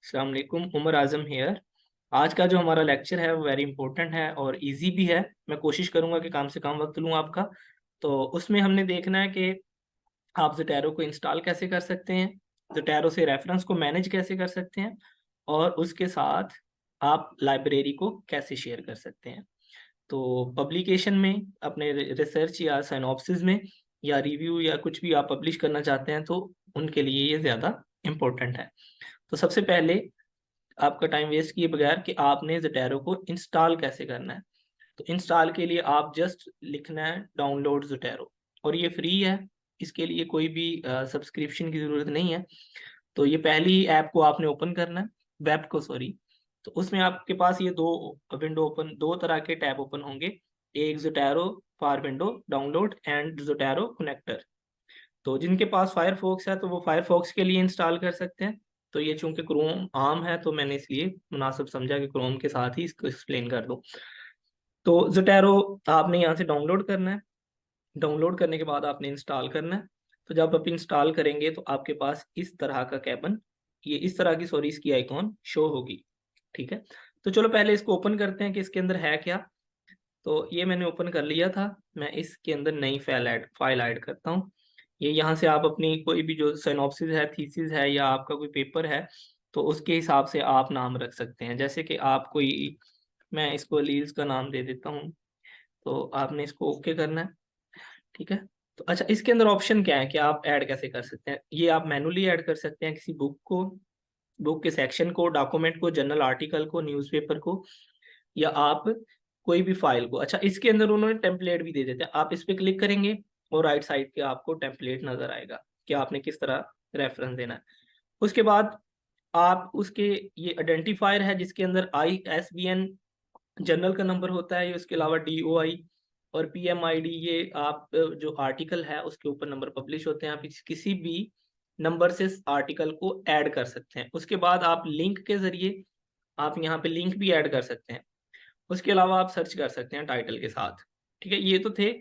अस्सलाम वालेकुम। उमर आजम हेयर। आज का जो हमारा लेक्चर है वो वेरी इंपॉर्टेंट है और इजी भी है। मैं कोशिश करूंगा कि कम से कम वक्त लूँ आपका। तो उसमें हमने देखना है कि आप ज़ोटैरो को इंस्टॉल कैसे कर सकते हैं, ज़ोटैरो से रेफरेंस को मैनेज कैसे कर सकते हैं, और उसके साथ आप लाइब्रेरी को कैसे शेयर कर सकते हैं। तो पब्लिकेशन में अपने रिसर्च या साइनॉप्सिस में या रिव्यू या कुछ भी आप पब्लिश करना चाहते हैं तो उनके लिए ये ज़्यादा इम्पोर्टेंट है। तो सबसे पहले आपका टाइम वेस्ट किए बगैर कि आपने ज़ोटैरो को इंस्टॉल कैसे करना है। तो इंस्टॉल के लिए आप जस्ट लिखना है डाउनलोड ज़ोटैरो, और ये फ्री है। इसके लिए कोई भी सब्सक्रिप्शन की ज़रूरत नहीं है। तो ये पहली ऐप को आपने ओपन करना है, वेब को सॉरी। तो उसमें आपके पास ये दो विंडो ओपन, दो तरह के टैब ओपन होंगे। एक Zotero for window download and Zotero connector. तो जिनके पास फायरफॉक्स है तो वो फायरफॉक्स के लिए इंस्टॉल कर सकते हैं। तो ये चूंकि क्रोम आम है तो मैंने इसलिए मुनासिब समझा कि क्रोम के साथ ही इसको एक्सप्लेन कर दूं। तो ज़ोटैरो आपने यहाँ से डाउनलोड करना है। डाउनलोड करने के बाद आपने इंस्टॉल करना है। तो जब आप इंस्टॉल करेंगे तो आपके पास इस तरह का कैबन, ये इस तरह की सॉरी इसकी आइकॉन शो होगी। ठीक है। तो चलो पहले इसको ओपन करते हैं कि इसके अंदर है क्या। तो ये मैंने ओपन कर लिया था। मैं इसके अंदर नई फाइल ऐड करता हूँ। ये यहाँ से आप अपनी कोई भी जो सिनॉप्सिस है, थीसिस है, या आपका कोई पेपर है, तो उसके हिसाब से आप नाम रख सकते हैं। जैसे कि आप कोई, मैं इसको लील्स का नाम दे देता हूँ। तो आपने इसको ओके करना है। ठीक है। तो अच्छा, इसके अंदर ऑप्शन क्या है कि आप ऐड कैसे कर सकते हैं। ये आप मैनुअली ऐड कर सकते हैं किसी बुक को, बुक के सेक्शन को, डॉक्यूमेंट को, जर्नल आर्टिकल को, न्यूज़पेपर को, या आप कोई भी फाइल को। अच्छा, इसके अंदर उन्होंने टेम्पलेट भी दे देते हैं। आप इस पे क्लिक करेंगे और राइट साइड पे आपको टेम्पलेट नजर आएगा कि आपने किस तरह रेफरेंस देना है। उसके बाद आप उसके, ये आइडेंटिफायर है जिसके अंदर ISBN जर्नल का नंबर होता है, ये उसके अलावा DOI और PMID, ये आप जो आर्टिकल है उसके ऊपर नंबर पब्लिश होते हैं। आप किसी भी नंबर से आर्टिकल को ऐड कर सकते हैं। उसके बाद आप लिंक के जरिए आप यहाँ पे लिंक भी ऐड कर सकते हैं। उसके अलावा आप सर्च कर सकते हैं टाइटल के साथ। ठीक है, ये तो थे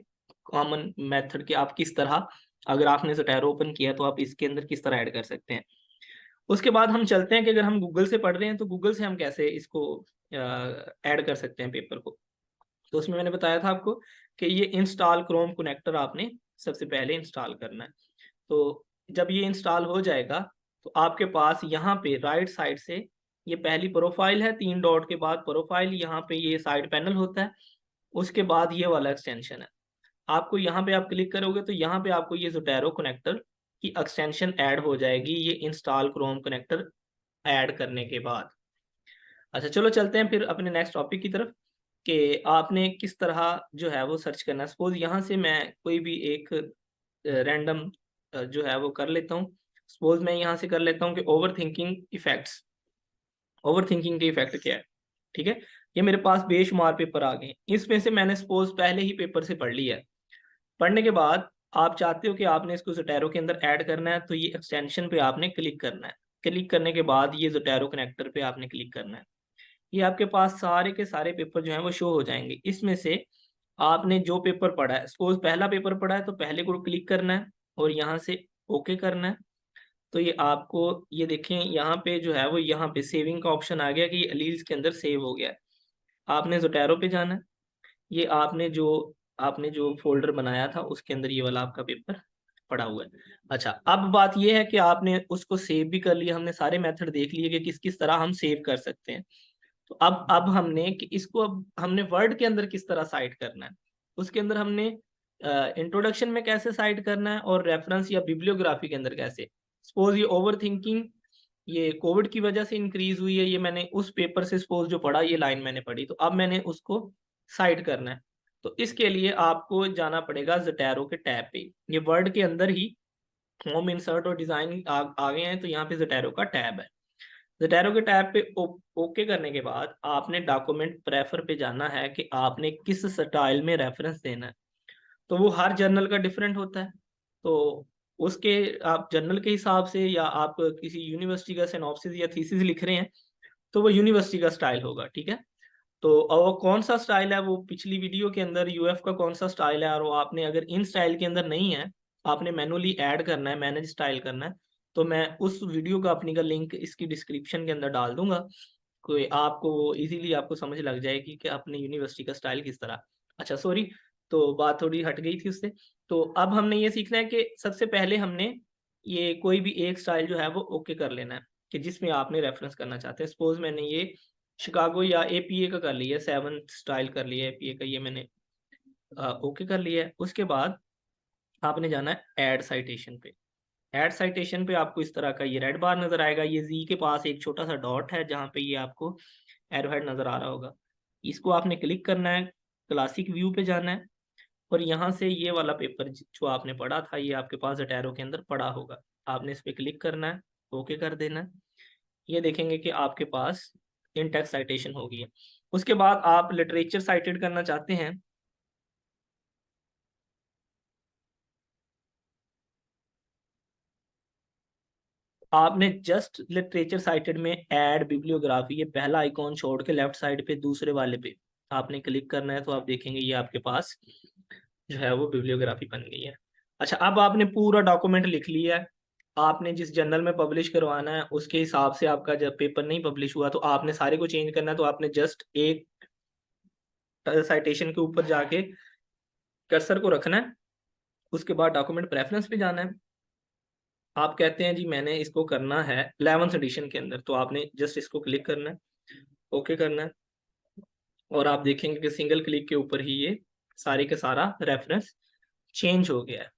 कॉमन मेथड कि आप किस तरह, अगर आपने ज़ोटैरो ओपन किया तो आप इसके अंदर किस तरह ऐड कर सकते हैं। उसके बाद हम चलते हैं कि अगर हम गूगल से पढ़ रहे हैं तो गूगल से हम कैसे इसको ऐड कर सकते हैं पेपर को। तो उसमें मैंने बताया था आपको कि ये इंस्टॉल क्रोम कनेक्टर आपने सबसे पहले इंस्टॉल करना है। तो जब ये इंस्टॉल हो जाएगा तो आपके पास यहाँ पे राइट साइड से ये पहली प्रोफाइल है, 3 डॉट के बाद प्रोफाइल, यहाँ पे ये साइड पैनल होता है। उसके बाद ये वाला एक्सटेंशन है। आपको यहाँ पे आप क्लिक करोगे तो यहाँ पे आपको ये ज़ोटैरो कनेक्टर की एक्सटेंशन ऐड हो जाएगी, ये इंस्टॉल क्रोम कनेक्टर ऐड करने के बाद। अच्छा, चलो चलते हैं फिर अपने नेक्स्ट टॉपिक की तरफ कि आपने किस तरह जो है वो सर्च करना है। सपोज यहाँ से मैं कोई भी एक रैंडम जो है वो कर लेता हूँ। सपोज मैं यहाँ से कर लेता हूँ कि over thinking effects. Over thinking के इफेक्ट क्या है। ठीक है। ये मेरे पास बेशुमार पेपर आ गए, इसमें से मैंने सपोज पहले ही पेपर से पढ़ लिया है। पढ़ने के बाद आप चाहते हो कि आपने इसको ज़ोटैरो के अंदर ऐड करना है, तो ये एक्सटेंशन पे आपने क्लिक करना है। क्लिक करने के बाद ये ज़ोटैरो कनेक्टर पे आपने क्लिक करना है। ये आपके पास सारे के सारे पेपर जो हैं वो शो हो जाएंगे। इसमें से आपने जो पेपर पढ़ा है, सपोज पहला पेपर पढ़ा है तो पहले को क्लिक करना है और यहाँ से ओके करना है। तो ये आपको, ये देखें यहाँ पे जो है वो, यहाँ पे सेविंग का ऑप्शन आ गया कि ये अलील्स के अंदर सेव हो गया है। आपने ज़ोटैरो पे जाना है। ये आपने जो फोल्डर बनाया था उसके अंदर ये वाला आपका पेपर पड़ा हुआ है। अच्छा, अब बात ये है कि आपने उसको सेव भी कर लिया, हमने सारे मेथड देख लिए कि किस किस तरह हम सेव कर सकते हैं। तो अब हमने कि इसको, अब हमने वर्ड के अंदर किस तरह साइट करना है। उसके अंदर हमने इंट्रोडक्शन में कैसे साइट करना है, और रेफरेंस या बिब्लियोग्राफी के अंदर कैसे। सपोज ये ओवर थिंकिंग ये कोविड की वजह से इंक्रीज हुई है, ये मैंने उस पेपर से सपोज जो पढ़ा, ये लाइन मैंने पढ़ी, तो अब मैंने उसको साइट करना है। तो इसके लिए आपको जाना पड़ेगा ज़ोटैरो के टैब पे। ये वर्ड के अंदर ही होम इंसर्ट और डिजाइन आ गए हैं, तो यहाँ पे ज़ोटैरो का टैब है। ज़ोटैरो के टैब पे ओके करने के बाद आपने डॉक्यूमेंट प्रेफर पे जाना है कि आपने किस स्टाइल में रेफरेंस देना है। तो वो हर जर्नल का डिफरेंट होता है। तो उसके आप जर्नल के हिसाब से, या आप किसी यूनिवर्सिटी का सिनॉप्सिस या थीसिस लिख रहे हैं तो वो यूनिवर्सिटी का स्टाइल होगा। ठीक है। तो और कौन सा स्टाइल है वो पिछली वीडियो के अंदर, यूएफ का कौन सा स्टाइल है, और वो आपने अगर इन स्टाइल के अंदर नहीं है, आपने मैनुअली ऐड करना है, मैनेज स्टाइल करना है, तो मैं उस वीडियो का अपनी का लिंक इसकी डिस्क्रिप्शन के अंदर डाल दूंगा, कोई आपको इजीली आपको समझ लग जाएगी कि अपनी यूनिवर्सिटी का स्टाइल किस तरह। अच्छा सॉरी, तो बात थोड़ी हट गई थी उससे। तो अब हमने ये सीखना है कि सबसे पहले हमने ये कोई भी एक स्टाइल जो है वो ओके कर लेना है कि जिसमें आपने रेफरेंस करना चाहते हैं। सपोज मैंने ये शिकागो या एपीए का कर लिया, 7 स्टाइल कर लिया एपीए का, ये मैंने ओके कर लिया है। उसके बाद आपने जाना है ऐड साइटेशन पे। ऐड साइटेशन पे आपको इस तरह का ये रेड बार नजर आएगा, ये जी के पास एक छोटा सा डॉट है जहाँ पे ये आपको एरोहेड नजर आ रहा होगा। इसको आपने क्लिक करना है, क्लासिक व्यू पे जाना है, और यहाँ से ये वाला पेपर जो आपने पढ़ा था ये आपके पास एटैरो के अंदर पड़ा होगा, आपने इस पे क्लिक करना है, ओके कर देना है। ये देखेंगे कि आपके पास इन टेक्स्ट साइटेशन हो गई है। उसके बाद आप लिटरेचर साइटेड करना चाहते हैं, आपने जस्ट लिटरेचर साइटेड में ऐड बिब्लियोग्राफी, ये पहला आइकॉन छोड़ के लेफ्ट साइड पे दूसरे वाले पे आपने क्लिक करना है, तो आप देखेंगे ये आपके पास जो है वो बिब्लियोग्राफी बन गई है। अच्छा, अब आपने पूरा डॉक्यूमेंट लिख लिया है, आपने जिस जर्नल में पब्लिश करवाना है उसके हिसाब से आपका जब पेपर नहीं पब्लिश हुआ तो आपने सारे को चेंज करना है, तो आपने जस्ट एक साइटेशन के ऊपर जाके कर्सर को रखना है। उसके बाद डॉक्यूमेंट प्रेफरेंस पे जाना है, आप कहते हैं जी मैंने इसको करना है 11th एडिशन के अंदर, तो आपने जस्ट इसको क्लिक करना है, ओके करना है, और आप देखेंगे कि सिंगल क्लिक के ऊपर ही ये सारे का सारा रेफरेंस चेंज हो गया है।